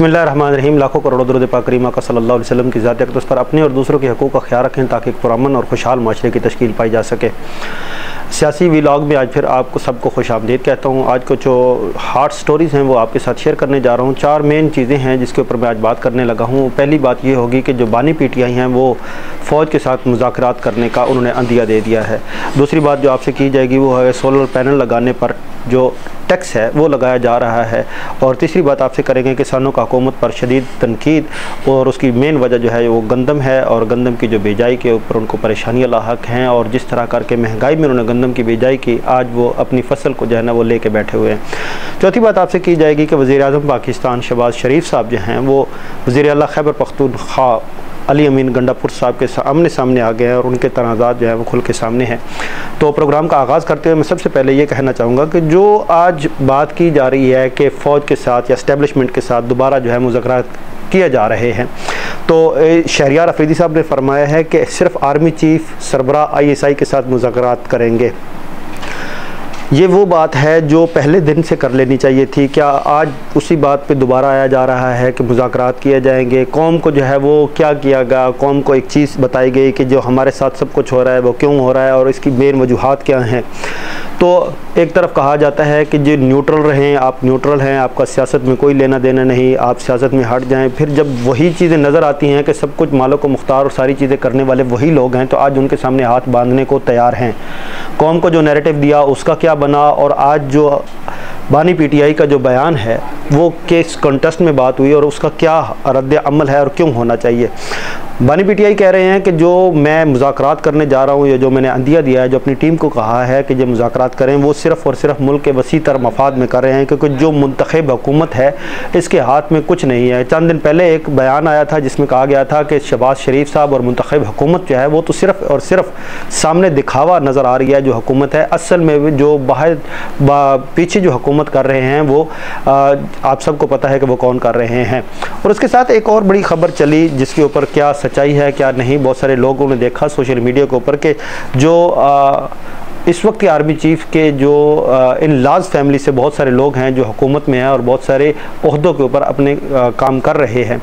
बिस्मिल्लाहिर्रहमानिर्रहीम। लाखों करोड़ों दुरूद पाक करीमा का सल्लल्लाहु अलैहि वसल्लम की ज़ात अक़दस पर अपने और दूसरों के हकूक़ का ख्याल रखें ताकि एक पुरअमन और खुशहाल माशरे की तश्कील पाई जा सके। सियासी व्लॉग में आज फिर आपको सबको खुशामदीद कहता हूँ। आज को जो हार्ट स्टोरीज़ हैं वो आपके साथ शेयर करने जा रहा हूँ। 4 मेन चीज़ें हैं जिसके ऊपर मैं आज बात करने लगा हूँ। पहली बात ये होगी कि जो बानी पीटीआई हैं वो फ़ौज के साथ मुज़ाकरात करने का उन्होंने अंदिया दे दिया है। दूसरी बात जो आपसे की जाएगी वो है सोलर पैनल लगाने पर जो टैक्स है वो लगाया जा रहा है। और तीसरी बात आपसे करेंगे किसानों का हुकूमत पर शदीद तनकीद, और उसकी मेन वजह जो है वो गंदम है और गंदम की जो बिजाई के ऊपर उनको परेशानियाँ लाहक हैं, और जिस तरह करके महंगाई में उन्होंने गंदम की बिजाई की, आज वो अपनी फसल को जो है ना वो लेके बैठे हुए हैं। चौथी बात आपसे की जाएगी कि वज़ीर-ए-आज़म पाकिस्तान शहबाज शरीफ साहब जो हैं वो वज़ीर आला खैबर पख्तूनख्वा अली अमीन गंडापुर साहब के आमने सामने आ गए हैं और उनके तनाज़ात जो है वो खुल के सामने हैं। तो प्रोग्राम का आगाज़ करते हुए मैं सबसे पहले ये कहना चाहूँगा कि जो आज बात की जा रही है कि फ़ौज के साथ या एस्टेब्लिशमेंट के साथ दोबारा जो है मुज़ाकरात किए जा रहे हैं, तो शहरियार अफरीदी साहब ने फरमाया है कि सिर्फ आर्मी चीफ सरबराह ISI के साथ मुज़ाकरात करेंगे। ये वो बात है जो पहले दिन से कर लेनी चाहिए थी। क्या आज उसी बात पे दोबारा आया जा रहा है कि मुज़ाकरात किए जाएंगे? कौम को जो है वो क्या किया गया, कौम को एक चीज़ बताई गई कि जो हमारे साथ सब कुछ हो रहा है वो क्यों हो रहा है और इसकी मेन वजूहात क्या हैं। तो एक तरफ कहा जाता है कि जो न्यूट्रल रहें, आप न्यूट्रल हैं, आपका सियासत में कोई लेना देना नहीं, आप सियासत में हट जाएं। फिर जब वही चीज़ें नज़र आती हैं कि सब कुछ मालिक व मुख्तार और सारी चीज़ें करने वाले वही लोग हैं, तो आज उनके सामने हाथ बांधने को तैयार हैं। कौम को जो नैरेटिव दिया उसका क्या बना, और आज जो बानी पीटीआई का जो बयान है वो किस कॉन्टेस्ट में बात हुई और उसका क्या रद्द अमल है और क्यों होना चाहिए। बानी पीटीआई कह रहे हैं कि जो मैं मुज़ाकरात करने जा रहा हूँ या जो मैंने अंदिया दिया है, जो अपनी टीम को कहा है कि जो मुज़ाकरात करें, वो सिर्फ़ और सिर्फ मुल्क के वसी तर मफाद में कर रहे हैं, क्योंकि जो मुंतखब हुकूमत है इसके हाथ में कुछ नहीं है। चंद दिन पहले एक बयान आया था जिसमें कहा गया था कि शहबाज शरीफ साहब और मुंतखब हुकूमत जो है वो तो सिर्फ़ और सिर्फ सामने दिखावा नज़र आ रही है जो हुकूमत है। असल में जो बाहर पीछे जो हुकूमत कर रहे हैं वो आप सबको पता है कि वो कौन कर रहे हैं। और उसके साथ एक और बड़ी ख़बर चली जिसके ऊपर क्या सच्चाई है क्या नहीं, बहुत सारे लोगों ने देखा सोशल मीडिया के ऊपर कि जो इस वक्त के आर्मी चीफ़ के जो इन लाज फैमिली से बहुत सारे लोग हैं जो हुकूमत में हैं और बहुत सारे ओहदों के ऊपर अपने काम कर रहे हैं।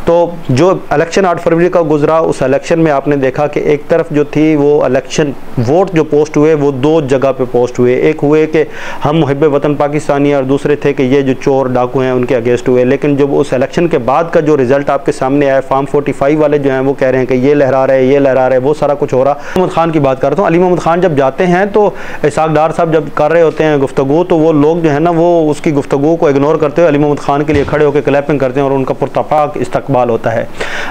तो जो इलेक्शन 8 फरवरी का गुजरा, उस इलेक्शन में आपने देखा कि एक तरफ जो थी वो इलेक्शन वोट जो पोस्ट हुए वो 2 जगह पे पोस्ट हुए। एक हुए कि हम मुहिब वतन पाकिस्तानी, और दूसरे थे कि ये जो चोर डाकू हैं उनके अगेंस्ट हुए। लेकिन जब उस इलेक्शन के बाद का जो रिज़ल्ट आपके सामने आया, फार्म 45 वाले जो हैं वो कह रहे हैं कि ये लहरा रहे, ये लहरा रहे, वो सारा कुछ हो रहा। मोहम्मद खान की बात करता हूँ। अली मोहम्मद खान जब जाते हैं तो इसाक डार साहब जब कर रहे होते हैं गुफ्तगू, तो वो लोग जो है ना वो उसकी गुफ्तगू को इग्नोर करते हुए अली मोहम्मद खान के लिए खड़े होकर क्लैपिंग करते हैं और उनका पुरतफाक इस्तकबाल होता है।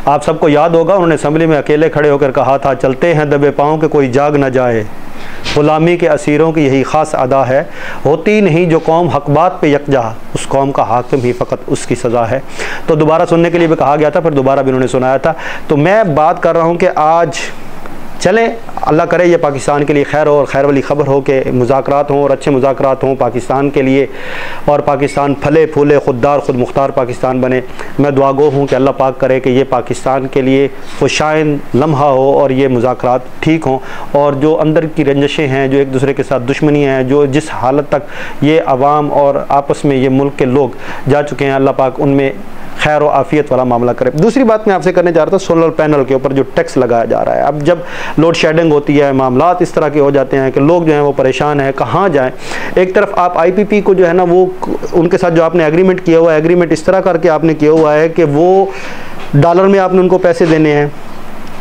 आप सबको याद होगा उन्होंने असम्बली में अकेले खड़े होकर कहा था, चलते हैं दबे पाँव के कोई जाग न जाए, गुलामी के असीरों की यही ख़ास अदा है, होती नहीं जो कौम हक बात पे यकजा, उस कौम का हाकिम ही फ़कत उसकी सज़ा है। तो दोबारा सुनने के लिए भी कहा गया था, फिर दोबारा भी उन्होंने सुनाया था। तो मैं बात कर रहा हूँ कि आज चलें, अल्लाह करे ये पाकिस्तान के लिए खैर हो और खैर वाली ख़बर हो कि मुज़ाकरात हों और अच्छे मुज़ाकरात हों पाकिस्तान के लिए, और पाकिस्तान फले फूले खुददार खुद मुख्तार पाकिस्तान बने। मैं दुआ गो हूँ कि अल्लाह पाक करे कि ये पाकिस्तान के लिए खुशाइन लम्हा हो और ये मुज़ाकरात ठीक हों, और जो अंदर की रंजशें हैं, जो एक दूसरे के साथ दुश्मनियाँ हैं, जो जिस हालत तक ये अवाम और आपस में ये मुल्क के लोग जा चुके हैं, अल्लाह पाक उनमें खैर व आफ़ियत वाला मामला करे। दूसरी बात मैं आपसे करने जा रहा था सोलर पैनल के ऊपर जो टैक्स लगाया जा रहा है। अब जब लोड शेडिंग होती है, मामलात इस तरह के हो जाते हैं कि लोग जो हैं वो परेशान हैं, कहाँ जाएं। एक तरफ आप IPP को जो है ना वो उनके साथ जो आपने एग्रीमेंट किया हुआ है, एग्रीमेंट इस तरह करके आपने किया हुआ है कि वो डॉलर में आपने उनको पैसे देने हैं,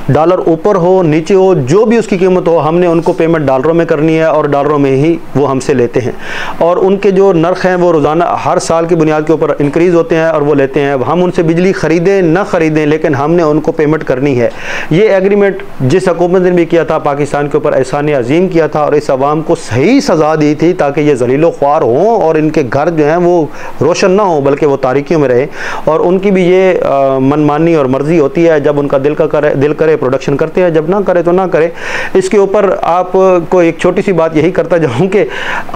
डॉलर ऊपर हो नीचे हो जो भी उसकी कीमत हो, हमने उनको पेमेंट डॉलरों में करनी है और डॉलरों में ही वो हमसे लेते हैं। और उनके जो नर्ख हैं वो रोज़ाना हर साल की बुनियाद के ऊपर इंक्रीज़ होते हैं और वो लेते हैं। हम उनसे बिजली ख़रीदें ना ख़रीदें, लेकिन हमने उनको पेमेंट करनी है। ये एग्रीमेंट जिस हुकूमत ने भी किया था, पाकिस्तान के ऊपर एहसान अजीम किया था और इस आवाम को सही सज़ा दी थी ताकि ये ज़लीलो ख्वार हों और इनके घर जो हैं वो रोशन ना हो बल्कि वो तारीकियों में रहे। और उनकी भी ये मनमानी और मर्ज़ी होती है, जब उनका दिल करे करे प्रोडक्शन करते हैं, जब ना करे तो ना करे। इसके ऊपर आपको एक छोटी सी बात यही करता जाऊँ कि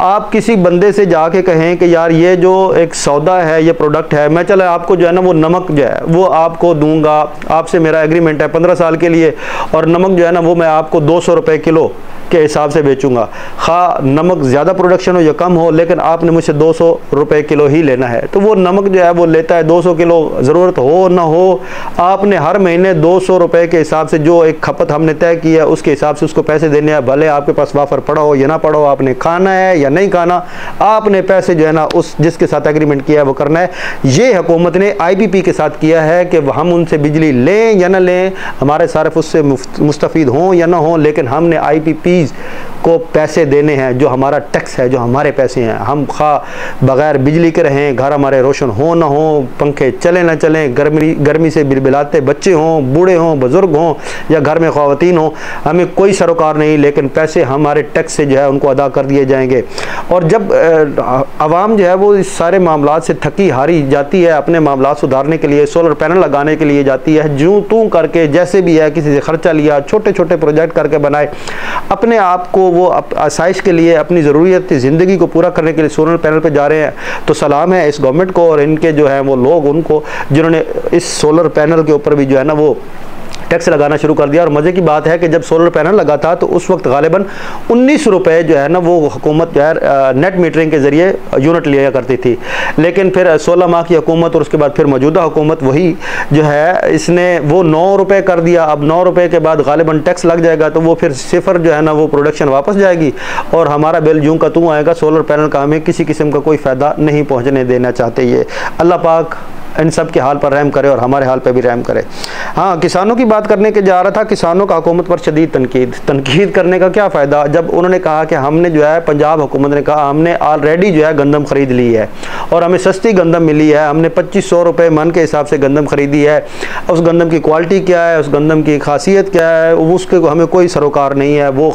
आप किसी बंदे से जाके कहें कि यार ये जो एक सौदा है, ये प्रोडक्ट है, मैं चले आपको जो है ना वो नमक जो है वो आपको दूंगा, आपसे मेरा एग्रीमेंट है 15 साल के लिए, और नमक जो है ना वो मैं आपको 200 रुपये किलो के हिसाब से बेचूंगा, खा नमक ज़्यादा प्रोडक्शन हो या कम हो, लेकिन आपने मुझसे 200 रुपये किलो ही लेना है। तो वो नमक जो है वो लेता है 200 किलो, ज़रूरत हो ना हो, आपने हर महीने 200 रुपये के हिसाब से जो एक खपत हमने तय की है उसके हिसाब से उसको पैसे देने हैं। भले आपके पास वाफर पड़ा हो या ना पड़ा हो, आपने खाना है या नहीं खाना, आपने पैसे जो है ना उस जिसके साथ एग्रीमेंट किया है वो करना है। ये हुकूमत ने IPP के साथ किया है कि हम उनसे बिजली लें या ना लें, हमारे सार्फ उससे मुस्तफ़ीद हों या ना हों, लेकिन हमने IPP को पैसे देने हैं, जो हमारा टैक्स है, जो हमारे पैसे हैं। हम खा बगैर बिजली के रहें, घर हमारे रोशन हो ना हो, पंखे चले ना चलें, गर्मी से बिलबिलाते बच्चे हों, बूढ़े हों, बुज़ुर्ग हों या घर में ख़वातीन हों, हमें कोई सरोकार नहीं, लेकिन पैसे हमारे टैक्स से जो है उनको अदा कर दिए जाएंगे। और जब आवाम जो है वो इस सारे मामलात से थकी हारी जाती है, अपने मामलात सुधारने के लिए सोलर पैनल लगाने के लिए जाती है, जूँ तू करके जैसे भी है किसी से खर्चा लिया, छोटे छोटे प्रोजेक्ट करके बनाए, अपने आप को वो आसाइश के लिए, अपनी ज़रूरियत ज़िंदगी को पूरा करने के लिए सोलर पैनल पे जा रहे हैं। तो सलाम है इस गवर्नमेंट को और इनके जो है वो लोग उनको, जिन्होंने इस सोलर पैनल के ऊपर भी जो है ना वो टैक्स लगाना शुरू कर दिया। और मज़े की बात है कि जब सोलर पैनल लगा था तो उस वक्त गालिबन 19 रुपये जो है ना वो हुकूमत जो है नेट मीटरिंग के ज़रिए यूनिट लिया करती थी। लेकिन फिर 16 माह की हुकूमत और उसके बाद फिर मौजूदा हुकूमत वही जो है इसने वो 9 रुपये कर दिया। अब 9 रुपये के बाद गालिबन टैक्स लग जाएगा तो वो फिर सिफर जो है ना वो प्रोडक्शन वापस जाएगी और हमारा बिल यूँ का तूँ आएगा। सोलर पैनल का हमें किसी किस्म का कोई फ़ायदा नहीं पहुँचने देना चाहते। ये अल्लाह पाक इन सब के हाल पर रहम करे और हमारे हाल पर भी रहम करे। हाँ, किसानों की बात करने के जा रहा था। किसानों का हुकूमत पर शदीद तनकीद करने का क्या फ़ायदा, जब उन्होंने कहा कि हमने जो है, पंजाब हुकूमत ने कहा हमने ऑलरेडी जो है गंदम ख़रीद ली है और हमें सस्ती गंदम मिली है, हमने 2500 रुपये मन के हिसाब से गंदम ख़रीदी है। उस गंदम की क्वालिटी क्या है, उस गंदम की खासियत क्या है, उसके हमें कोई सरोकार नहीं है। वो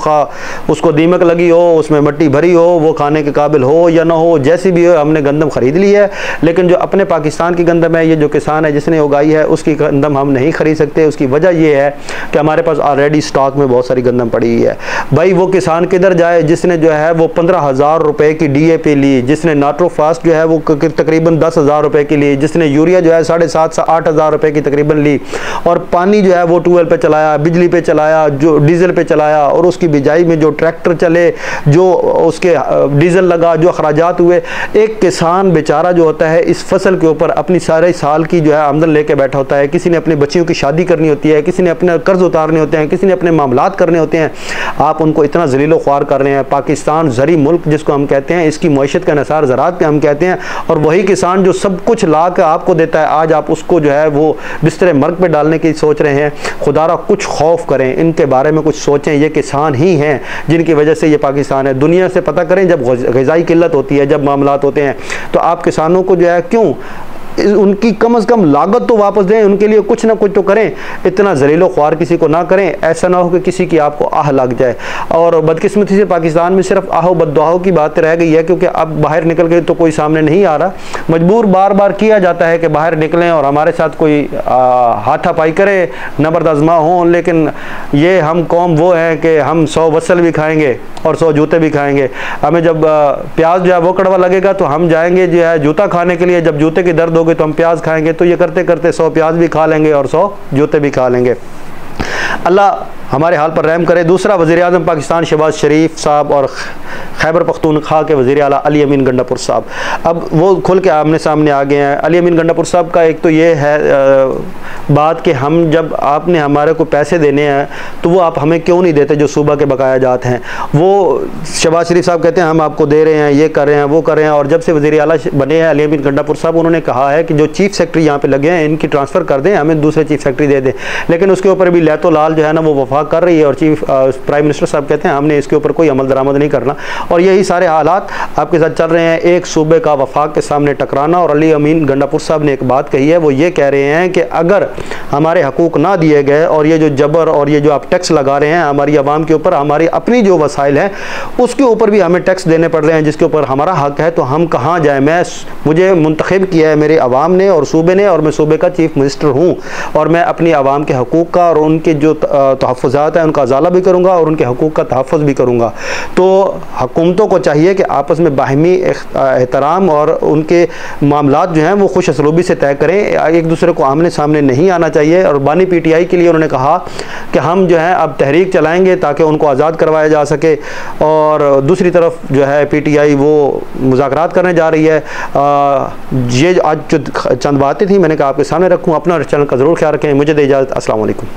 उसको दीमक लगी हो, उसमें मिट्टी भरी हो, वो खाने के काबिल हो या ना हो, जैसी भी हो, हमने गंदम ख़रीद ली है। लेकिन जो अपने पाकिस्तान की गंदम है, ये जो किसान है जिसने उगाई है, उसकी गंदम हम नहीं खरीद सकते। उसकी वजह यह है कि हमारे पास ऑलरेडी स्टॉक में बहुत सारी गंदम पड़ी हुई है। भाई वो किसान किधर जाए जिसने जो है वो 15,000 रुपये की DAP ली, जिसने नाइट्रोफास्ट जो है वो तकरीबन 10,000 रुपये की ली, जिसने यूरिया जो है 7,500 से 8,000 रुपये की तकरीबन ली, और पानी जो है वो ट्यूबवेल पे चलाया, बिजली पे चलाया, जो डीजल पे चलाया, और उसकी बिजाई में जो ट्रैक्टर चले, जो उसके डीजल लगा, जो अखराजात हुए। एक किसान बेचारा जो होता है इस फसल के ऊपर अपनी सारे साल की जो है आमदन लेके बैठा होता है। किसी ने अपने बच्चियों की शादी करनी होती है, किसी ने अपने कर्ज उतारने होते हैं, किसी ने अपने मामलात करने होते हैं। आप उनको इतना जलीलो ख्वार कर रहे हैं। पाकिस्तान ज़री मुल्क जिसको हम कहते हैं, इसकी मईशत का निसार ज़राअत पे हम कहते हैं, और वही किसान जो सब कुछ ला के आपको देता है, आज आप उसको जो है वो बिस्तरे मर्ग पे डालने की सोच रहे हैं। खुदारा कुछ खौफ करें, इनके बारे में कुछ सोचें। ये किसान ही हैं जिनकी वजह से ये पाकिस्तान है। दुनिया से पता करें, जब ग़िज़ाई किल्लत होती है, जब मामलात होते हैं, तो आप किसानों को जो है क्यों उनकी कम से कम लागत तो वापस दें, उनके लिए कुछ ना कुछ तो करें। इतना जलीलो ख्वार किसी को ना करें, ऐसा ना हो कि किसी की आपको आह लग जाए। और बदकिस्मती से पाकिस्तान में सिर्फ आहो बद्दुआओं की बात रह गई है, क्योंकि अब बाहर निकल गए तो कोई सामने नहीं आ रहा। मजबूर बार बार किया जाता है कि बाहर निकलें और हमारे साथ कोई हाथापाई करे, नबर्द आज़मा हों। लेकिन ये हम कौम वो है कि हम 100 वसल भी खाएँगे और 100 जूते भी खाएँगे। हमें जब प्याज जो है वो कड़वा लगेगा तो हम जाएँगे जो है जूता खाने के लिए, जब जूते की दर्द होगी तो हम प्याज खाएंगे। तो ये करते करते 100 प्याज भी खा लेंगे और 100 जूते भी खा लेंगे। अल्लाह हमारे हाल पर रहम करे। दूसरा, वज़ीर आज़म पाकिस्तान शहबाज शरीफ साहब और खैबर पख्तूनख्वा के वज़ीर आला अली अमीन गंडापुर साहब अब वो खुल के आमने सामने आ गए हैं। अली अमीन गंडापुर साहब का एक तो ये है बात कि हम जब आपने हमारे को पैसे देने हैं तो वो आप हमें क्यों नहीं देते जो सूबा के बकाया जात हैं। वो शहबाज शरीफ साहब कहते हैं हम आपको दे रहे हैं, ये कर रहे हैं, वो कर रहे हैं। और जब से वज़ीर आला बने हैं अली अमीन गंडापुर साहब, उन्होंने कहा है कि जो चीफ़ सेक्रेटरी यहाँ पर लगे हैं इनकी ट्रांसफ़र कर दें, हमें दूसरे चीफ़ सेक्रेटरी दे दें। लेकिन उसके ऊपर भी लैतो लाल जो है ना वो वफा दफा कर रही है और चीफ प्राइम मिनिस्टर साहब कहते हैं हमने इसके ऊपर कोई अमल दरामद नहीं करना, और यही सारे हालात आपके साथ चल रहे हैं। एक सूबे का वफाक के सामने टकराना, और अली अमीन गंडापुर साहब ने एक बात कही है, वो ये कह रहे हैं कि अगर हमारे हकूक़ ना दिए गए और ये जो जबर और ये जो आप टैक्स लगा रहे हैं हमारी आवाम के ऊपर, हमारी अपनी जो वसाइल हैं उसके ऊपर भी हमें टैक्स देने पड़ रहे हैं जिसके ऊपर हमारा हक है, तो हम कहाँ जाए। मुझे मुंतखब किया है मेरे अवाम ने और सूबे ने, और मैं सूबे का चीफ मिनिस्टर हूँ, और मैं अपनी आवाम के हकूक़ का और उनके जो तहफ़्फ़ुज़ात हैं उनका अज़ाला भी करूँगा और उनके हकूक़ का तहफ़्फ़ुज़ भी करूँगा। तो हुकूमतों को चाहिए कि आपस में बाहमी एहतराम और उनके मामलात जो हैं वो खुश असलूबी से तय करें, एक दूसरे को आमने सामने नहीं आना चाहिए। और बानी PTI के लिए उन्होंने कहा कि हम जो है अब तहरीक चलाएंगे ताकि उनको आज़ाद करवाया जा सके, और दूसरी तरफ जो है PTI वो मुज़ाकरात करने जा रही है। ये आज जो चंद बातें थी मैंने कहा आपके सामने रखूँ। अपना और चैनल का ज़रूर ख्याल रखें। मुझे दे इजाज़त। अस्सलाम वालेकुम।